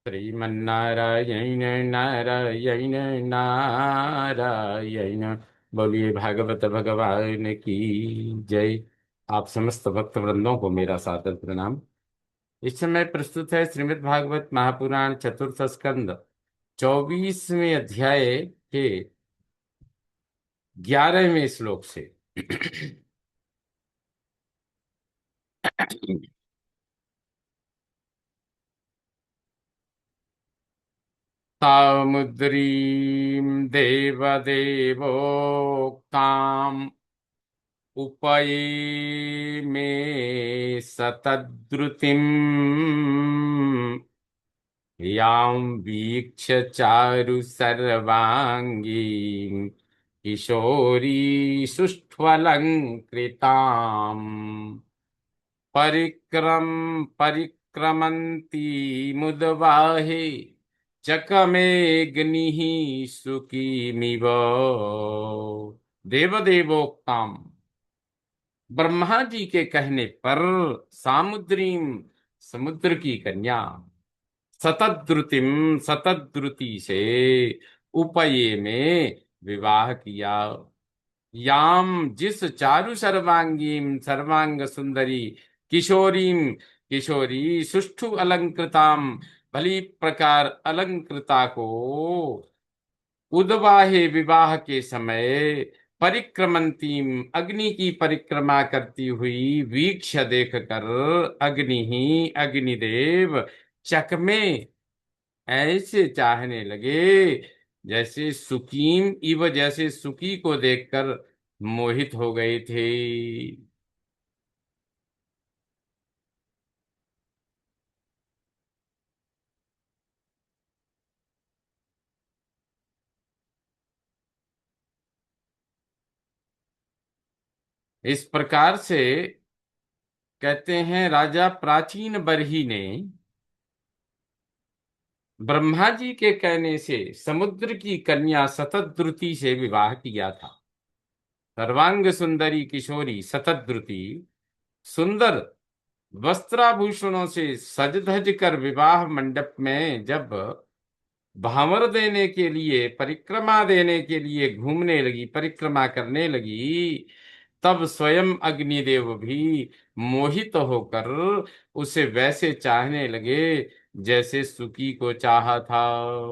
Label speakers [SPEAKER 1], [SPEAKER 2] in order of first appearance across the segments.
[SPEAKER 1] श्रीमन्नारायण नारायण नारायण। बोलिए भागवत भगवान की जय। आप समस्त भक्त वृंदों को मेरा सादर प्रणाम। इस समय प्रस्तुत है श्रीमद् भागवत महापुराण चतुर्थ स्कंद 24वें अध्याय के 11वें श्लोक से। सामुद्रीं देवदेवोक्ताम् उपये मे सतद्रुतिम् यां वीक्ष्य चारु सर्वाङ्गीं किशोरी सुष्ठ्वलङ्कृताम् परिक्रमन्ती मुदवाहे चकमेऽग्निः सुकीमिव। देवदेवोक्ताम्, ब्रह्मा जी के कहने पर सामुद्रीम, समुद्र की कन्या, सतद्रुतिम, सतद्रुति से, उपये में विवाह किया। याम, जिस चारु सर्वांगीम, सर्वांग सुंदरी, किशोरीम, किशोरी, सुष्ठु अलंकृताम, भली प्रकार अलंकृता को, उद्वाहे, विवाह के समय, परिक्रमंतीम, अग्नि की परिक्रमा करती हुई, वीक्ष देख कर, अग्नि ही अग्निदेव, चकमे, ऐसे चाहने लगे जैसे सुकीम इव, जैसे सुकी को देखकर मोहित हो गए थे। इस प्रकार से कहते हैं, राजा प्राचीन बरही ने ब्रह्मा जी के कहने से समुद्र की कन्या शतद्रुति से विवाह किया था। सर्वांग सुंदरी किशोरी शतद्रुति सुंदर वस्त्राभूषणों से सज धज कर विवाह मंडप में जब भांवर देने के लिए, परिक्रमा देने के लिए घूमने लगी, परिक्रमा करने लगी, तब स्वयं अग्निदेव भी मोहित होकर उसे वैसे चाहने लगे जैसे सुकी को चाहा था।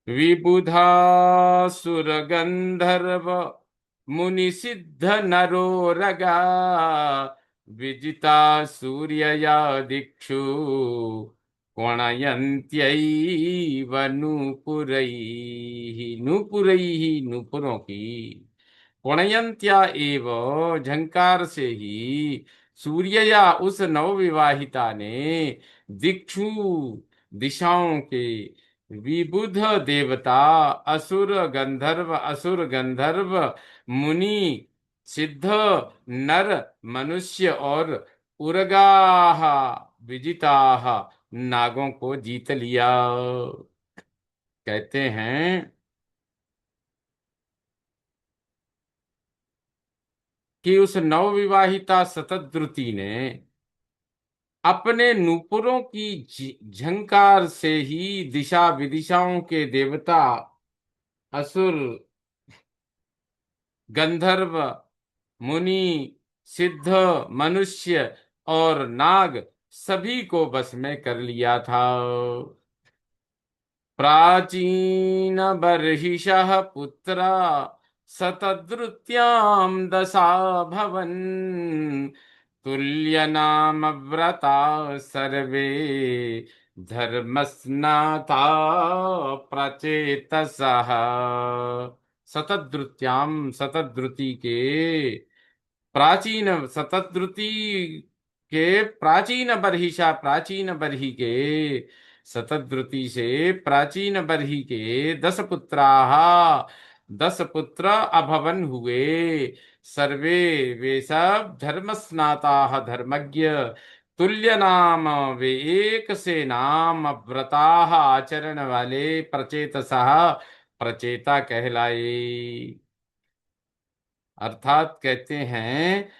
[SPEAKER 1] विबुधा सुर गंधर्व मुनि सिद्ध नरोरगा विजिता सूर्यया दिक्षु कोणयन्त्यैव नूपुरैः, नूपुरैः, नूपुरों की, कोणयन्त्या एव, झंकार से ही, सूर्यया, उस नवविवाहिता ने, दिक्षु, दिशाओं के, विबुध देवता, असुर गंधर्व, असुर गंधर्व, मुनि, सिद्ध, नर, मनुष्य और उर्गाह, विजिताह, नागों को जीत लिया। कहते हैं कि उस नवविवाहिता शतद्रुति ने अपने नूपुरों की झंकार से ही दिशा विदिशाओं के देवता, असुर, गंधर्व, मुनि, सिद्ध, मनुष्य और नाग सभी को बस में कर लिया था। प्राचीन बर्हिषः पुत्रा शतद्रुत्यां दशा भवन् तुल्यनाम व्रता सर्वे धर्मस्नाता प्रचेतसः। शतद्रुत्याम, शतद्रुति के, प्राचीन शतद्रुति के, प्राचीन बर्हिषा, प्राचीन बर्ही के, शतद्रुति से प्राचीन बर्ही के 10 पुत्राः, 10 पुत्र अभवन हुए। सर्वे, वे सब, धर्म स्नाता, धर्मज्ञ, तुल्य नाम, वे एक से नाम, व्रताः, आचरण वाले, प्रचेतसः, प्रचेता कहलाए। अर्थात कहते हैं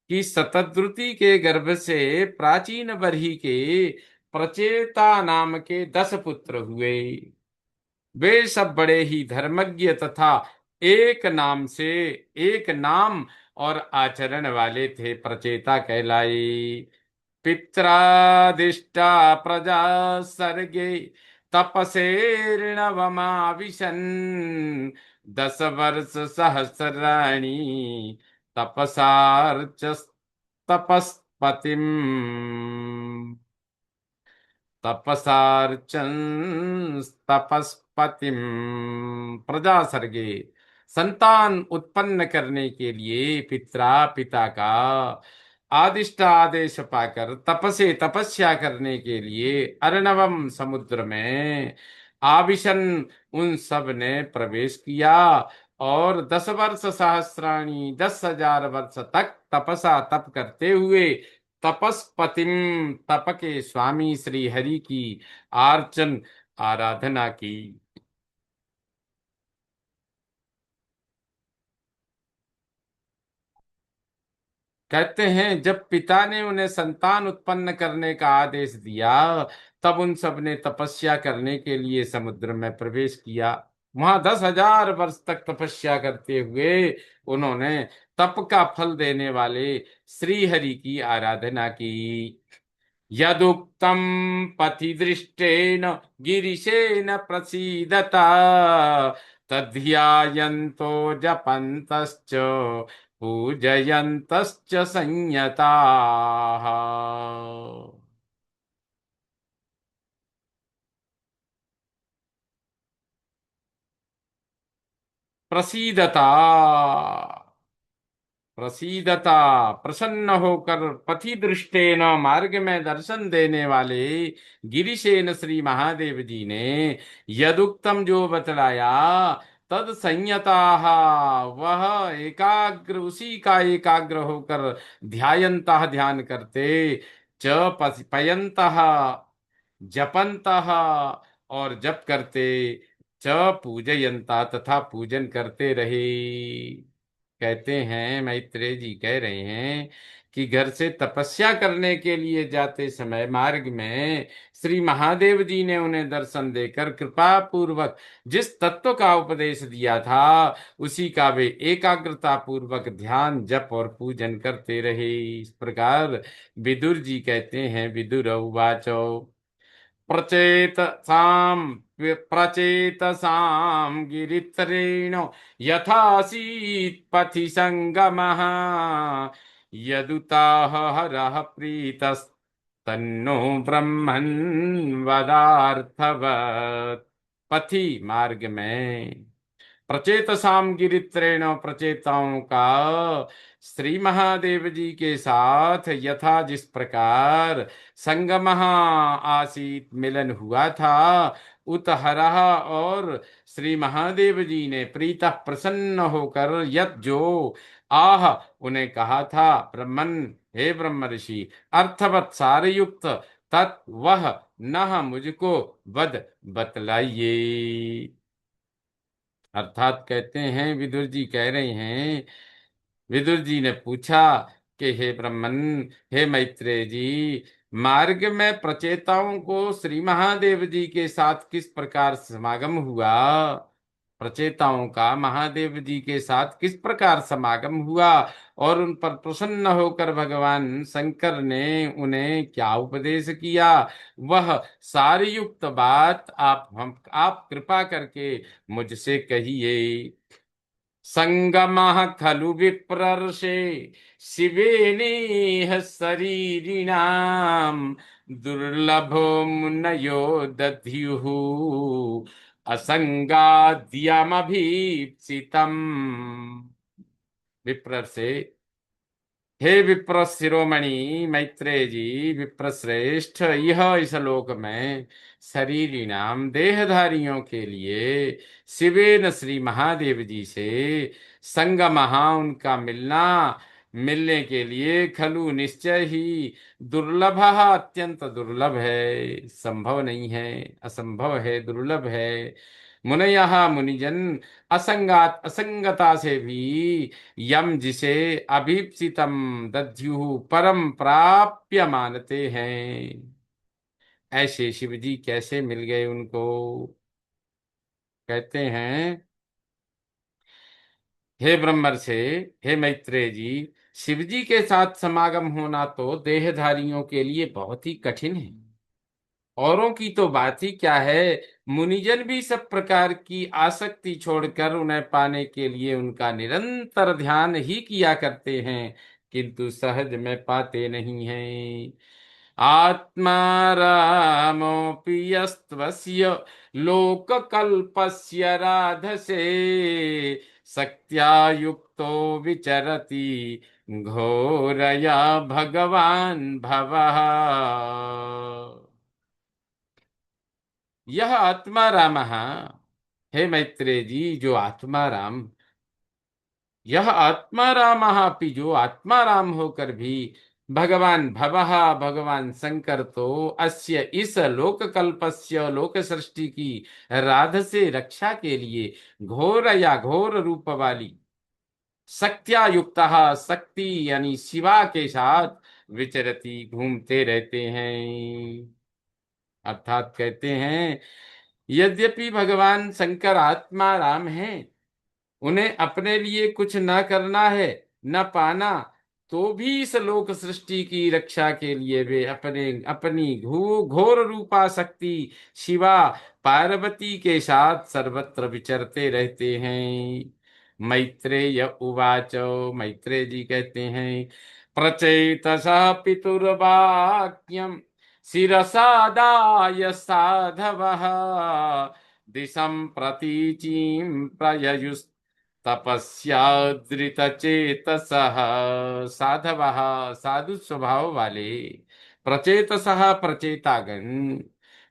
[SPEAKER 1] कि शतद्रुति के गर्भ से प्राचीन बरही के प्रचेता नाम के 10 पुत्र हुए। वे सब बड़े ही धर्मज्ञ तथा एक नाम से एक नाम और आचरण वाले थे, प्रचेता कहलाए। पित्रादिष्टा प्रजा सर्गे तपसेर्णवमाविशन् 10 वर्ष सहस्राणि तपसार्च तपस्पतिम् तपसार्चन तपस्पतिम प्रजा सर्गे। संतान उत्पन्न करने के लिए पिता का आदिष्ट आदेश पाकर तपसे तपस्या करने के लिए अर्णवम समुद्र में आविशन उन सब ने प्रवेश किया और 10 वर्ष सहस्राणी 10,000 वर्ष तक तपसा तप करते हुए तपस्पतिम तप के स्वामी श्री हरि की आर्चन आराधना की। कहते हैं जब पिता ने उन्हें संतान उत्पन्न करने का आदेश दिया, तब उन सब ने तपस्या करने के लिए समुद्र में प्रवेश किया। वहां 10,000 वर्ष तक तपस्या करते हुए उन्होंने तप का फल देने वाले श्री हरि की आराधना की। यदुक्तं पथिदृष्टेन गिरिशेन प्रसीदता तद्ध्यायन्तो जपन्तश्च पूजयन्तश्च संयताः। प्रसीदता प्रसीदता प्रसन्न होकर पथि दृष्टेन मार्ग में दर्शन देने वाले गिरिशेन श्री महादेव जी ने यदुक्तम जो बतलाया तद संयता वह एकाग्र उसी का एकाग्र होकर ध्यायंता ध्यान करते च पयंतः जपंतः और जप करते च पूजयंता तथा पूजन करते रहे। कहते हैं मैत्रेय जी कह रहे हैं कि घर से तपस्या करने के लिए जाते समय मार्ग में श्री महादेव जी ने उन्हें दर्शन देकर कृपा पूर्वक जिस तत्व का उपदेश दिया था उसी का वे एकाग्रता पूर्वक ध्यान जप और पूजन करते रहे। इस प्रकार विदुर जी कहते हैं विदुर उवाचो प्रचेतसां प्रचेतसां गिरित्रेण यथासीत् पथि संगमः यदुताह हरः प्रीतस्तन्नो ब्रह्मन् वदार्थवत्। पथि मार्ग में प्रचेतसाम गिरित्रेण प्रचेताओं का श्री महादेव जी के साथ यथा जिस प्रकार संगमः आसीत मिलन हुआ था उत हरः और श्री महादेव जी ने प्रीतः प्रसन्न होकर यत जो आह उन्हें कहा था ब्रह्मन हे ब्रह्म ऋषि अर्थवत सारयुक्त तत् वह न मुझको वद बतलाइए। अर्थात कहते हैं विदुर जी कह रहे हैं विदुर जी ने पूछा कि हे ब्रह्मन हे मैत्रेय जी मार्ग में प्रचेताओं को श्री महादेव जी के साथ किस प्रकार समागम हुआ। प्रचेताओं का महादेव जी के साथ किस प्रकार समागम हुआ और उन पर प्रसन्न होकर भगवान शंकर ने उन्हें क्या उपदेश किया, वह सारी युक्त बात आप कृपा करके मुझसे कहिए। संगमः खलु विप्रर्षे शिवेनेह शरीरिणाम् दुर्लभो मुनयो दध्युः असंगाद्यमभीप्सितम्। विप्र से हे विप्र शिरोमणि मैत्रेय जी विप्रश्रेष्ठ यह इस लोक में शरीरी नाम देहधारियों के लिए शिवेन श्री महादेव जी से संगमहा उनका मिलना मिलने के लिए खलु निश्चय ही दुर्लभ अत्यंत दुर्लभ है, संभव नहीं है, असंभव है, दुर्लभ है। मुनयः मुनिजन असंगात असंगता से भी यम जिसे अभीप्सितम दध्युः परम प्राप्य मानते हैं ऐसे शिव जी कैसे मिल गए उनको? कहते हैं, हे ब्रह्मर्षि, हे मैत्रेय जी, शिव जी के साथ समागम होना तो देहधारियों के लिए बहुत ही कठिन है। औरों की तो बात ही क्या है, मुनिजन भी सब प्रकार की आसक्ति छोड़कर उन्हें पाने के लिए उनका निरंतर ध्यान ही किया करते हैं, किंतु सहज में पाते नहीं हैं। आत्मा रामोऽपि यस्त्वस्य लोककल्पस्य राधसे शक्त्या युक्तो विचरति घोरया भगवान भवः। यह आत्मा राम, हे मैत्रेय जी, जो आत्मा राम, यह आत्मा राम अपि जो आत्मा राम होकर भी भगवान भवः, भगवान शंकर तो अस्य इस लोक कल्पस्य लोक सृष्टि की राध से रक्षा के लिए घोर या घोर रूप वाली शक्त्या युक्त, शक्ति यानी शिवा के साथ विचरती घूमते रहते हैं। अर्थात कहते हैं, यद्यपि भगवान शंकर आत्मा राम हैं, उन्हें अपने लिए कुछ न करना है, न पाना, तो भी इस लोक सृष्टि की रक्षा के लिए वे अपने अपनी घोर रूपा शक्ति शिवा पार्वती के साथ सर्वत्र विचरते रहते हैं। मैत्रेय उवाच, मैत्रेय जी कहते हैं, प्रचेतसा पितुर्वाक्यम शिरसादाय साधवः दिशं प्रतीचीं प्रययुस् तपस्यादृतचेतसः। साधवः, साधु स्वभाव वाले, प्रचेतसः प्रचेतागण,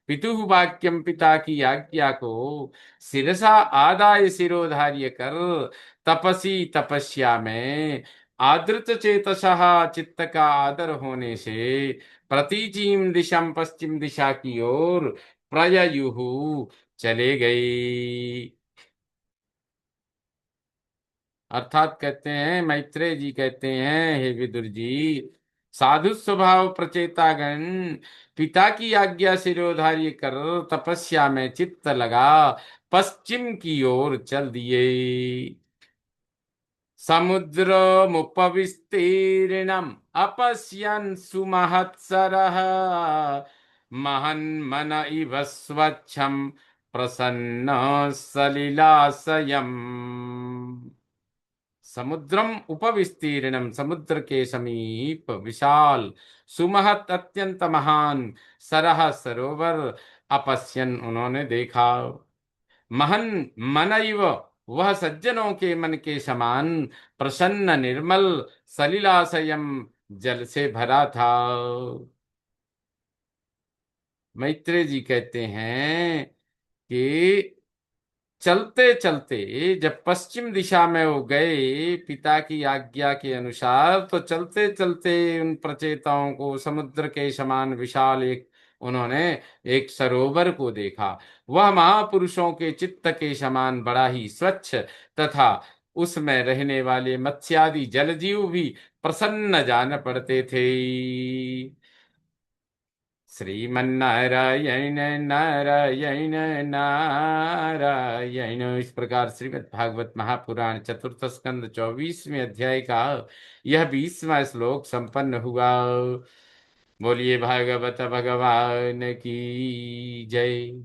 [SPEAKER 1] पितुः वाक्यम, पिता की आज्ञा को शिरसा आदाय सिरोधार्य कर, तपसी तपस्या में, आदृत चेतसः चित्त का आदर होने से, प्रतीचीम दिशम पश्चिम दिशा की ओर, प्रययुहु चले गए। अर्थात कहते हैं, मैत्रेय जी कहते हैं, हे विदुर जी, साधु स्वभाव प्रचेतागण पिता की आज्ञा सिरोधार्य कर तपस्या में चित्त लगा पश्चिम की ओर चल दिए। समुद्रमुपविस्तीर्णम् अपश्यन् सुमहत्सरः महन्मन इव स्वच्छं प्रसन्न सलिलाशयम्। समुद्रम उपविस्तीर्णम, समुद्र के समीप विशाल सुमहत अत्यंत महान सरह सरोवर अपश्यन उन्होंने देखा। महन मनैव, वह सज्जनों के मन के समान, प्रसन्न निर्मल, सलिलाशयम, जल से भरा था। मैत्रेय जी कहते हैं कि चलते चलते जब पश्चिम दिशा में वो गए पिता की आज्ञा के अनुसार, तो चलते चलते उन प्रचेताओं को समुद्र के समान विशाल एक उन्होंने एक सरोवर को देखा। वह महापुरुषों के चित्त के समान बड़ा ही स्वच्छ तथा उसमें रहने वाले मत्स्यादि जलजीव भी प्रसन्न जान पड़ते थे। श्रीमन्नारायण नारायण नारायण। इस प्रकार श्रीमद् भागवत महापुराण चतुर्थ स्कंद 24वें अध्याय का यह 20वां श्लोक संपन्न हुआ। बोलिए भागवत भगवान की जय।